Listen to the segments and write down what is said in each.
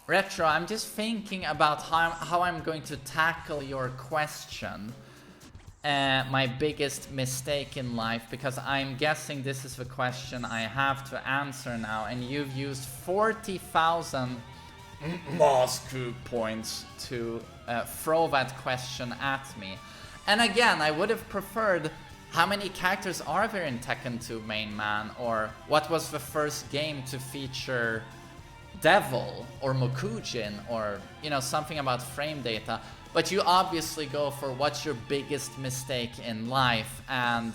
Retro, I'm just thinking about how I'm going to tackle your question. My biggest mistake in life, because I'm guessing this is the question I have to answer now, and you've used 40,000 ManSWE points to throw that question at me. And again, I would have preferred how many characters are there in Tekken 2 Main Man, or what was the first game to feature Devil or Mokujin, or you know, something about frame data. But you obviously go for what's your biggest mistake in life, and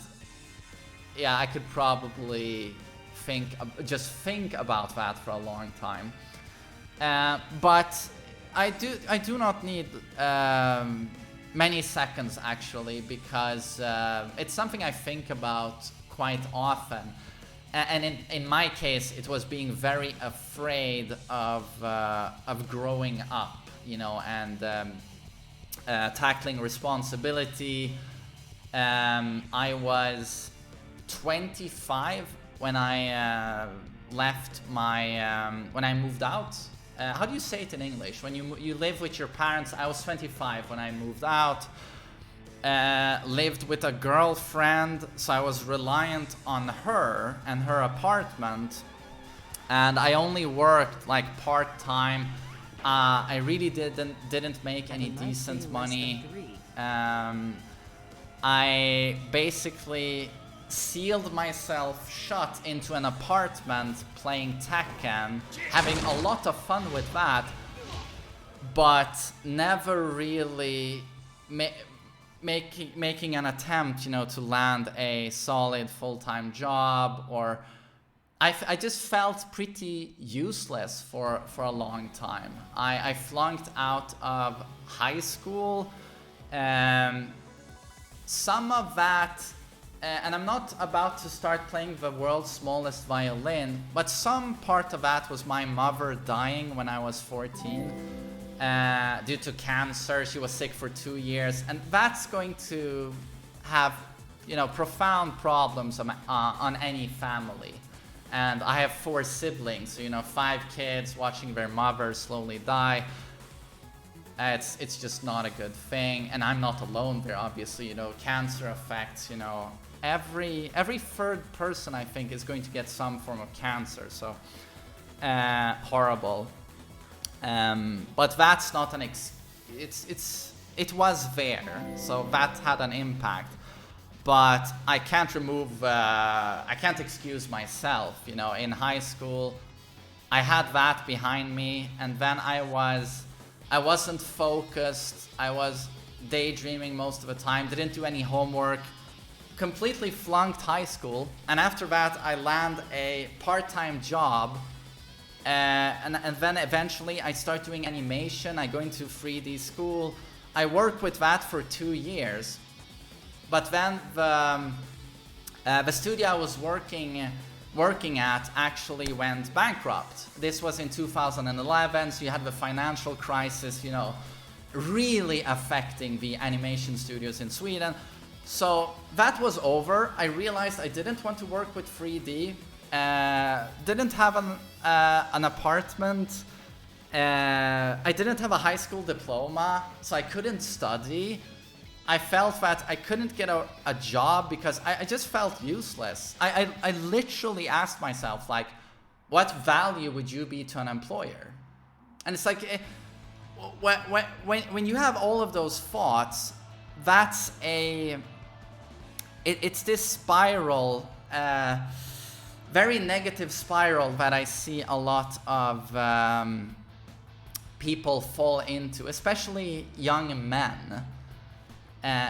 yeah, I could probably just think about that for a long time. But I do not need many seconds actually, because it's something I think about quite often. And in my case, it was being very afraid of growing up, you know, and tackling responsibility. I was 25 when I left my when I moved out. How do you say it in English? When you live with your parents. I was 25 when I moved out. Lived with a girlfriend, so I was reliant on her and her apartment, and I only worked like part-time. I really didn't make any decent money. I basically sealed myself shut into an apartment playing Tekken, having a lot of fun with that, but never really making an attempt, you know, to land a solid full-time job. Or I just felt pretty useless for a long time. I flunked out of high school. Some of that, and I'm not about to start playing the world's smallest violin, but some part of that was my mother dying when I was 14. Due to cancer. She was sick for 2 years, and that's going to have, you know, profound problems on any family. And I have 4 siblings, so, you know, 5 kids watching their mother slowly die. It's just not a good thing, and I'm not alone there. Obviously, you know, cancer affects, you know, every third person I think is going to get some form of cancer. So horrible. But that's not an it was there, so that had an impact. But I can't I can't excuse myself, you know. In high school, I had that behind me, and then I wasn't focused. I was daydreaming most of the time, didn't do any homework, completely flunked high school, and after that I land a part-time job. And then eventually I start doing animation. I go into 3D school. I work with that for 2 years. But then the studio I was working at actually went bankrupt. This was in 2011, so you had the financial crisis, you know, really affecting the animation studios in Sweden. So that was over. I realized I didn't want to work with 3D. Didn't have an apartment. I didn't have a high school diploma, so I couldn't study. I felt that I couldn't get a job because I just felt useless. I literally asked myself, like, what value would you be to an employer? And it's like, when you have all of those thoughts, that's it's this spiral, very negative spiral that I see a lot of people fall into, especially young men,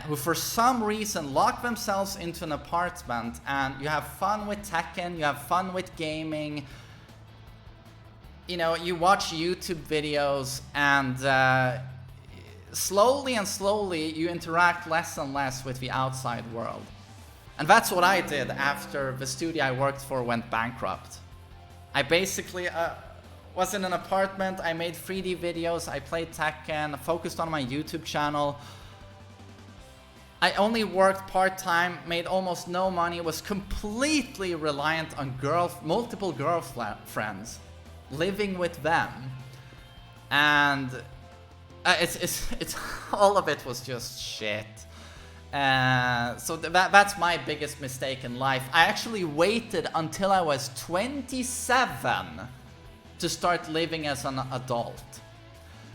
who for some reason lock themselves into an apartment, and you have fun with Tekken, you have fun with gaming, you know, you watch YouTube videos, and slowly you interact less and less with the outside world. And that's what I did after the studio I worked for went bankrupt. I basically was in an apartment, I made 3D videos, I played Tekken, focused on my YouTube channel. I only worked part-time, made almost no money, was completely reliant on multiple girlfriends, living with them. And it's all of it was just shit. So that's my biggest mistake in life. I actually waited until I was 27 to start living as an adult.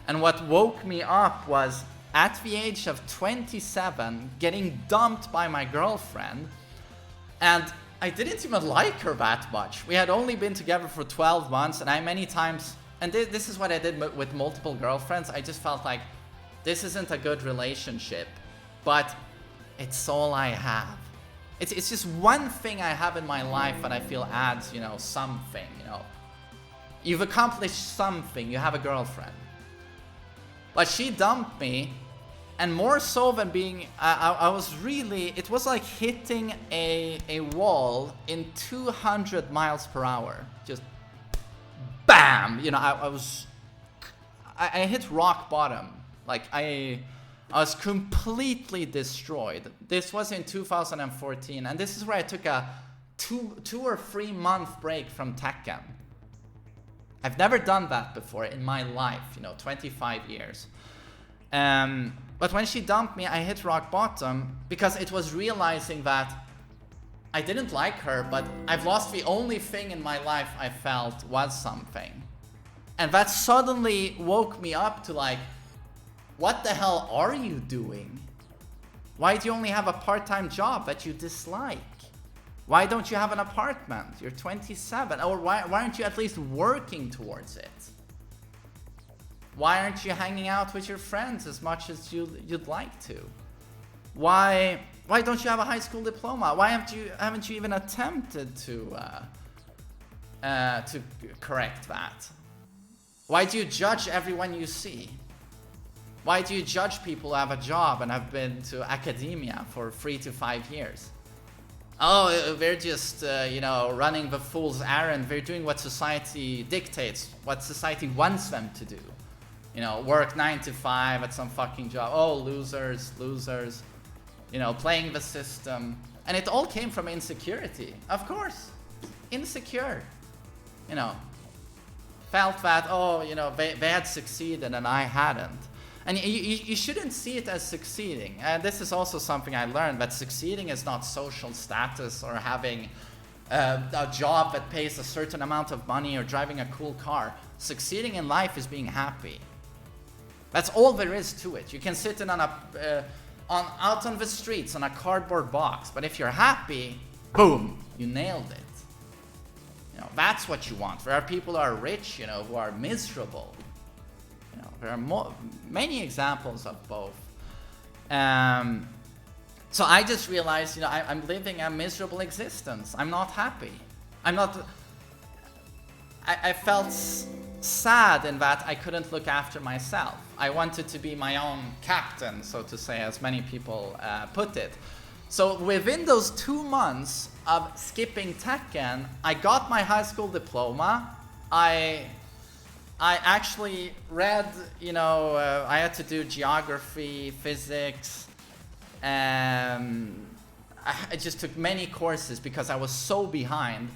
And what woke me up was at the age of 27, getting dumped by my girlfriend. And I didn't even like her that much. We had only been together for 12 months, and I many times, and this is what I did with multiple girlfriends, I just felt like this isn't a good relationship, but it's all I have. It's just one thing I have in my life that I feel adds, you know, something, you know. You've accomplished something, you have a girlfriend. But she dumped me, and more so than being, I was really, it was like hitting a wall in 200 miles per hour. Just bam! You know, I hit rock bottom. Like I was completely destroyed. This was in 2014, and this is where I took a two or 3 month break from Tekken. I've never done that before in my life, you know, 25 years. But when she dumped me, I hit rock bottom because it was realizing that I didn't like her, but I've lost the only thing in my life I felt was something. And that suddenly woke me up to like, what the hell are you doing? Why do you only have a part-time job that you dislike? Why don't you have an apartment? You're 27. Or why aren't you at least working towards it? Why aren't you hanging out with your friends as much as you'd like to? Why don't you have a high school diploma? Why haven't you even attempted to correct that? Why do you judge everyone you see? Why do you judge people who have a job and have been to academia for 3 to 5 years? Oh, they're just, you know, running the fool's errand. They're doing what society dictates, what society wants them to do. You know, work 9 to 5 at some fucking job. Oh, losers. You know, playing the system. And it all came from insecurity. Of course. Insecure. You know, felt that, oh, you know, they had succeeded and I hadn't. And you shouldn't see it as succeeding. And this is also something I learned, that succeeding is not social status or having a job that pays a certain amount of money or driving a cool car. Succeeding in life is being happy. That's all there is to it. You can sit in out on the streets on a cardboard box, but if you're happy, boom, you nailed it. You know, that's what you want. There are people who are rich, you know, who are miserable. You know, there are many examples of both. So I just realized, you know, I'm living a miserable existence. I'm not happy. I felt sad in that I couldn't look after myself. I wanted to be my own captain, so to say, as many people put it. So within those 2 months of skipping Tekken, I got my high school diploma. I actually read, you know, I had to do geography, physics. I just took many courses because I was so behind.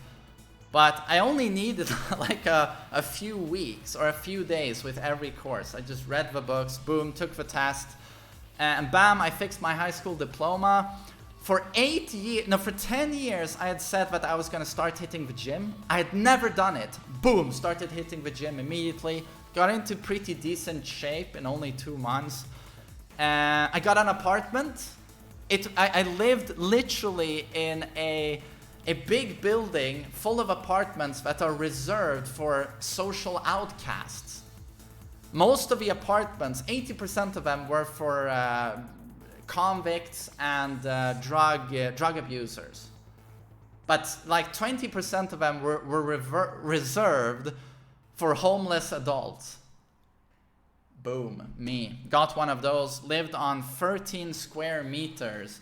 But I only needed like a few weeks or a few days with every course. I just read the books, boom, took the test, and bam, I fixed my high school diploma. For 10 years, I had said that I was gonna start hitting the gym. I had never done it. Boom, started hitting the gym immediately. Got into pretty decent shape in only 2 months. I got an apartment. I lived literally in a big building full of apartments that are reserved for social outcasts. Most of the apartments, 80% of them, were for convicts and drug abusers. But like 20% of them were reserved for homeless adults. Boom, me. Got one of those, lived on 13 square meters.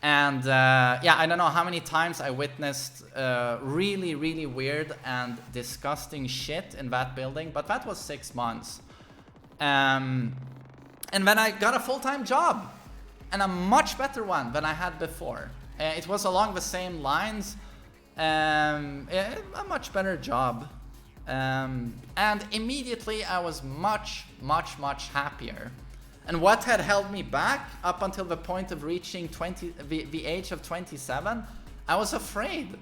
And yeah, I don't know how many times I witnessed really, really weird and disgusting shit in that building, but that was 6 months. And then I got a full-time job, and a much better one than I had before. It was along the same lines, a much better job. And immediately I was much, much, much happier. And what had held me back up until the point of reaching the age of 27, I was afraid.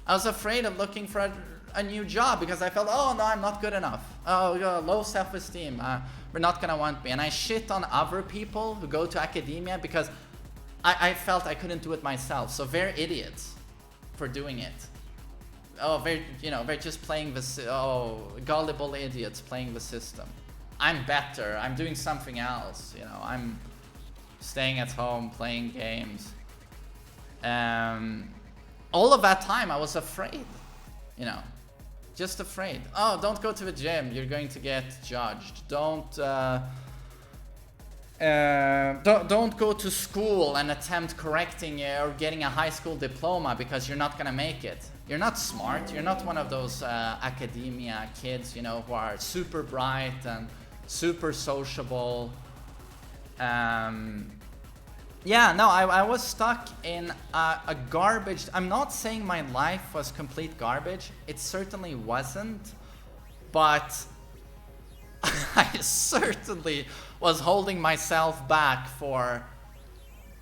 I was afraid of looking for a new job because I felt, oh no, I'm not good enough. Oh, low self-esteem. We're not gonna want me. And I shit on other people who go to academia because I felt I couldn't do it myself. So they're idiots for doing it. Oh, they're just playing this. Oh, gullible idiots playing the system. I'm better. I'm doing something else. You know, I'm staying at home playing games. All of that time I was afraid. You know, just afraid. Oh, don't go to the gym. You're going to get judged. Don't go to school and attempt correcting or getting a high school diploma because you're not gonna make it. You're not smart. You're not one of those academia kids, you know, who are super bright and super sociable. Yeah, no, I was stuck in a garbage. I'm not saying my life was complete garbage. It certainly wasn't. But I certainly was holding myself back for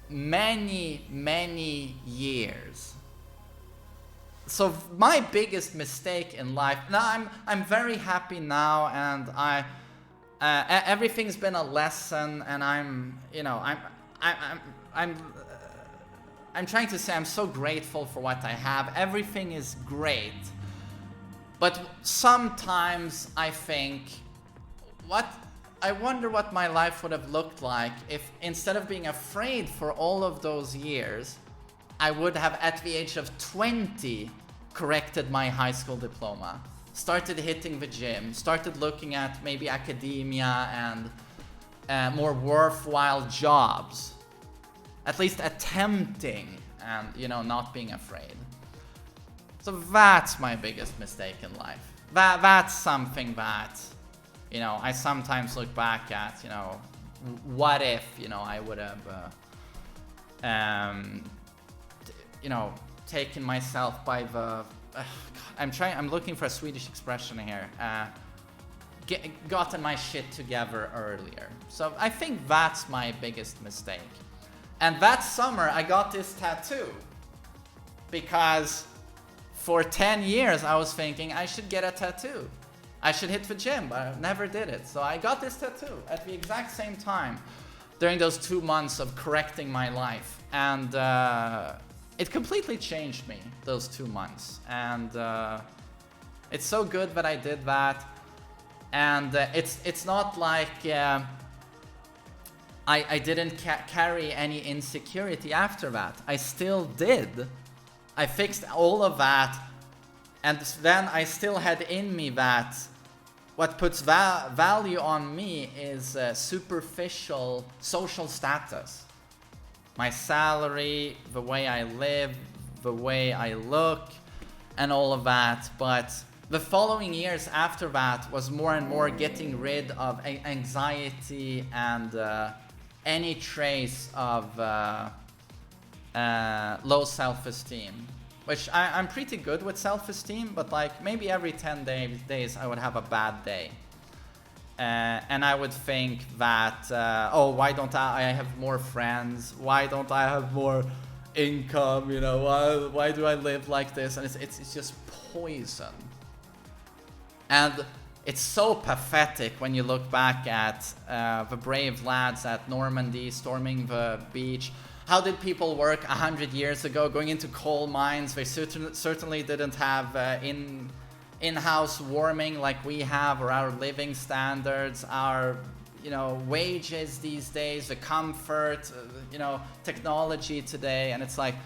many, many years. So my biggest mistake in life. Now I'm very happy now, and everything's been a lesson, and I'm trying to say I'm so grateful for what I have. Everything is great, but sometimes I think, I wonder what my life would have looked like if instead of being afraid for all of those years, I would have at the age of 20 corrected my high school diploma, started hitting the gym, started looking at maybe academia and more worthwhile jobs, at least attempting and, you know, not being afraid. So that's my biggest mistake in life. That's something that, you know, I sometimes look back at, you know, what if, you know, I would have, you know, taken myself by the, I'm looking for a Swedish expression here, gotten my shit together earlier. So I think that's my biggest mistake. And that summer I got this tattoo because for 10 years I was thinking I should get a tattoo. I should hit the gym, but I never did it. So I got this tattoo at the exact same time during those 2 months of correcting my life. And it completely changed me, those 2 months. And it's so good that I did that. And it's not like I didn't carry any insecurity after that. I still did. I fixed all of that. And then I still had in me that what puts value on me is superficial social status. My salary, the way I live, the way I look, and all of that. But the following years after that was more and more getting rid of anxiety and any trace of low self-esteem. Which I'm pretty good with self-esteem, but like maybe every 10 days I would have a bad day. And I would think that, oh, why don't I have more friends? Why don't I have more income? You know, why do I live like this? And it's just poison. And it's so pathetic when you look back at the brave lads at Normandy storming the beach. How did people work 100 years ago going into coal mines? They certainly didn't have in-house warming like we have, or our living standards, our, you know, wages these days, the comfort, you know, technology today. And it's like,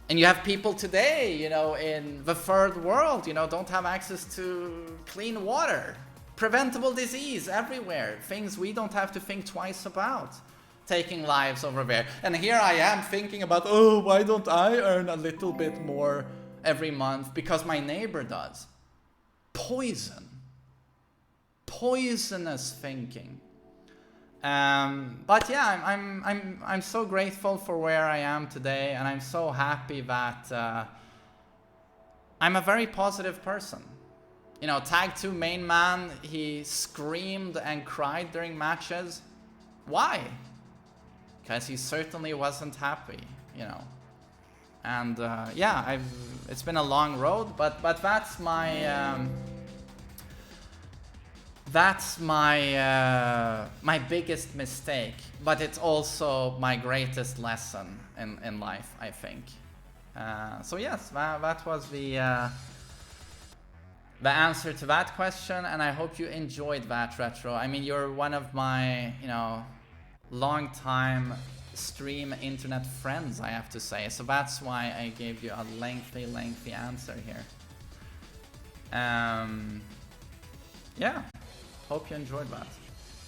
and you have people today, you know, in the third world, you know, don't have access to clean water, preventable disease everywhere, things we don't have to think twice about. Taking lives over there. And here I am thinking about, oh, why don't I earn a little bit more every month? Because my neighbor does. Poison. Poisonous thinking. But yeah, I'm so grateful for where I am today, and I'm so happy that I'm a very positive person. You know, Tag 2 main man, he screamed and cried during matches. Why? Because he certainly wasn't happy, you know. And yeah, it's been a long road, but that's my my biggest mistake, but it's also my greatest lesson in life, I think. So yes, that was the answer to that question, and I hope you enjoyed that, Retro. I mean, you're one of my, you know, long time stream internet friends, I have to say, so that's why I gave you a lengthy answer here. Yeah, hope you enjoyed that.